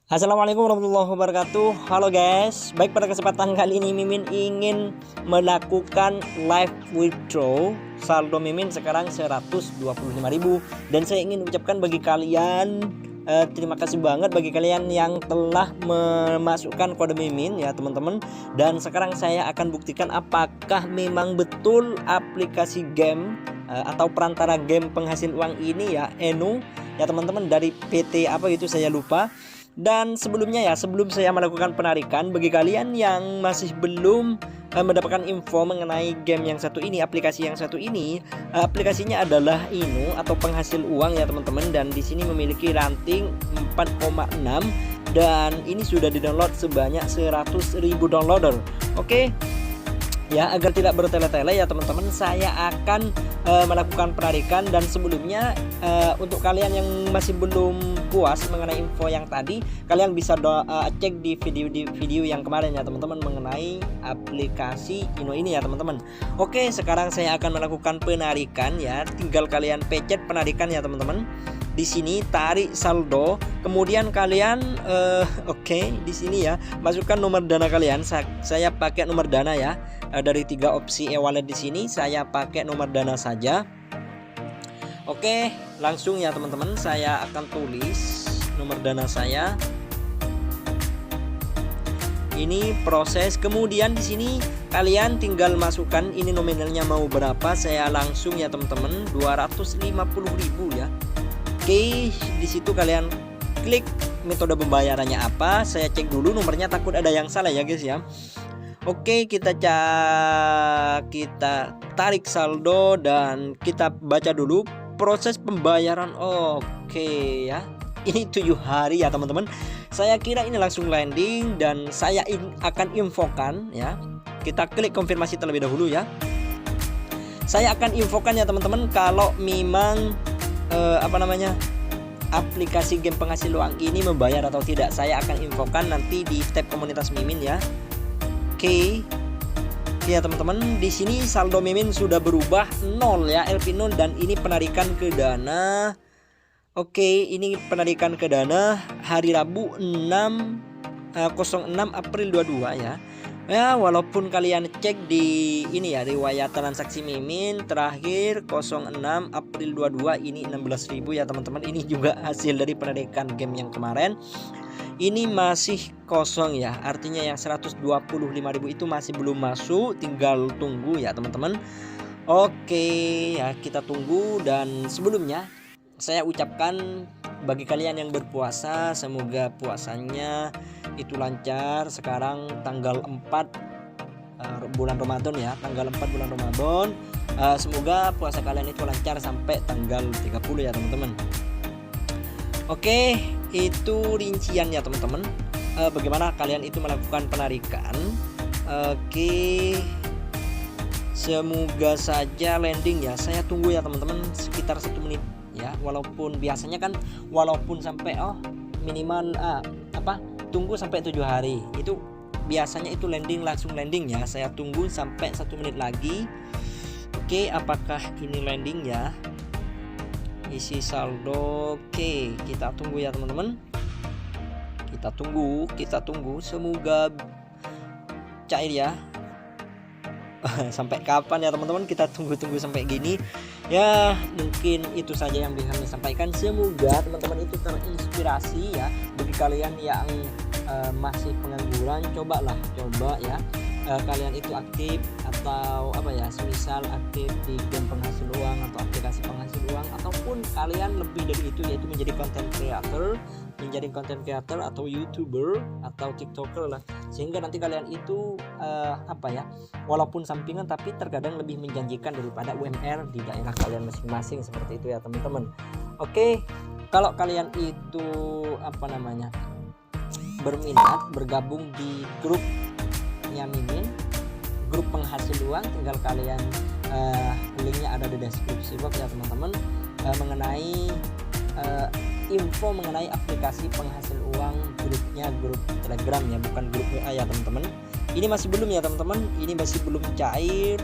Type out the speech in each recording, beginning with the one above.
Assalamualaikum warahmatullahi wabarakatuh. Halo guys, baik, pada kesempatan kali ini Mimin ingin melakukan live withdraw. Saldo Mimin sekarang 125.000 dan saya ingin ucapkan bagi kalian terima kasih banget bagi kalian yang telah memasukkan kode Mimin ya teman-teman. Dan sekarang saya akan buktikan apakah memang betul aplikasi game atau perantara game penghasil uang ini ya Eno ya teman-teman, dari PT apa gitu saya lupa. Dan sebelumnya ya, sebelum saya melakukan penarikan, bagi kalian yang masih belum mendapatkan info mengenai game yang satu ini, aplikasi yang satu ini, aplikasinya adalah Inu atau penghasil uang ya teman-teman. Dan di sini memiliki ranting 4,6 dan ini sudah di-download sebanyak 100.000 downloader. Oke. Ya, agar tidak bertele-tele ya teman-teman, saya akan melakukan penarikan. Dan sebelumnya untuk kalian yang masih belum puas mengenai info yang tadi, kalian bisa cek di video yang kemarin ya teman-teman mengenai aplikasi Ino ini ya teman-teman. Oke, sekarang saya akan melakukan penarikan ya. Tinggal kalian pencet penarikan ya teman-teman. Di sini tarik saldo, kemudian kalian di sini ya masukkan nomor dana kalian. Saya pakai nomor dana ya. Dari 3 opsi e-wallet di sini saya pakai nomor dana saja. Oke, langsung ya teman-teman, saya akan tulis nomor dana saya. Ini proses, kemudian di sini kalian tinggal masukkan ini nominalnya mau berapa. Saya langsung ya teman-teman 250.000 ya. Oke, di situ kalian klik metode pembayarannya apa. Saya cek dulu nomornya, takut ada yang salah ya guys ya. Oke, kita tarik saldo dan kita baca dulu proses pembayaran. Oke ya, ini 7 hari ya teman-teman. Saya kira ini langsung landing dan saya akan infokan ya. Kita klik konfirmasi terlebih dahulu ya. Saya akan infokan ya teman-teman kalau memang aplikasi game penghasil uang ini membayar atau tidak. Saya akan infokan nanti di tab komunitas Mimin ya. Oke. Ya teman-teman, di sini saldo Mimin sudah berubah 0 ya, LP 0, dan ini penarikan ke dana. Oke, ini penarikan ke dana hari Rabu 06 April 22 ya. Ya, walaupun kalian cek di ini ya, riwayat transaksi Mimin terakhir 06 April 22 ini 16.000 ya teman-teman. Ini juga hasil dari penarikan game yang kemarin. Ini masih kosong ya, artinya yang 125.000 itu masih belum masuk, tinggal tunggu ya teman-teman. Oke ya, kita tunggu. Dan sebelumnya saya ucapkan bagi kalian yang berpuasa, semoga puasanya itu lancar. Sekarang tanggal 4 bulan Ramadan ya, tanggal 4 bulan Ramadan. Semoga puasa kalian itu lancar sampai tanggal 30 ya teman-teman. Oke, itu rinciannya teman-teman. Bagaimana kalian itu melakukan penarikan. Oke, semoga saja landing ya. Saya tunggu ya teman-teman sekitar 1 menit ya. Walaupun biasanya kan walaupun sampai minimal tunggu sampai 7 hari. Itu biasanya itu langsung landing ya. Saya tunggu sampai 1 menit lagi. Oke, apakah ini landing ya? Isi saldo. Oke, kita tunggu ya teman-teman. Kita tunggu, semoga cair ya. Sampai kapan ya teman-teman, kita tunggu sampai gini ya. Mungkin itu saja yang bisa kami sampaikan. Semoga teman-teman itu terinspirasi ya. Bagi kalian yang masih pengangguran, coba ya, kalian itu aktif atau semisal aktif di game penghasil uang atau aplikasi penghasil uang, ataupun kalian lebih dari itu, yaitu menjadi content creator atau YouTuber atau TikToker lah, sehingga nanti kalian itu walaupun sampingan tapi terkadang lebih menjanjikan daripada UMR di daerah kalian masing-masing, seperti itu ya teman-teman. Oke, kalau kalian itu berminat bergabung di grupnya Mimin, grup penghasil uang, tinggal kalian linknya ada di deskripsi box ya teman-teman, mengenai info mengenai aplikasi penghasil uang. Grupnya grup Telegram ya, bukan grup WA ya teman-teman. Ini masih belum ya teman-teman, ini masih belum cair.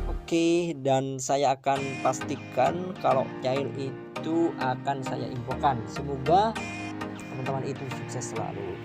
Oke, dan saya akan pastikan kalau cair itu akan saya infokan. Semoga teman-teman itu sukses selalu.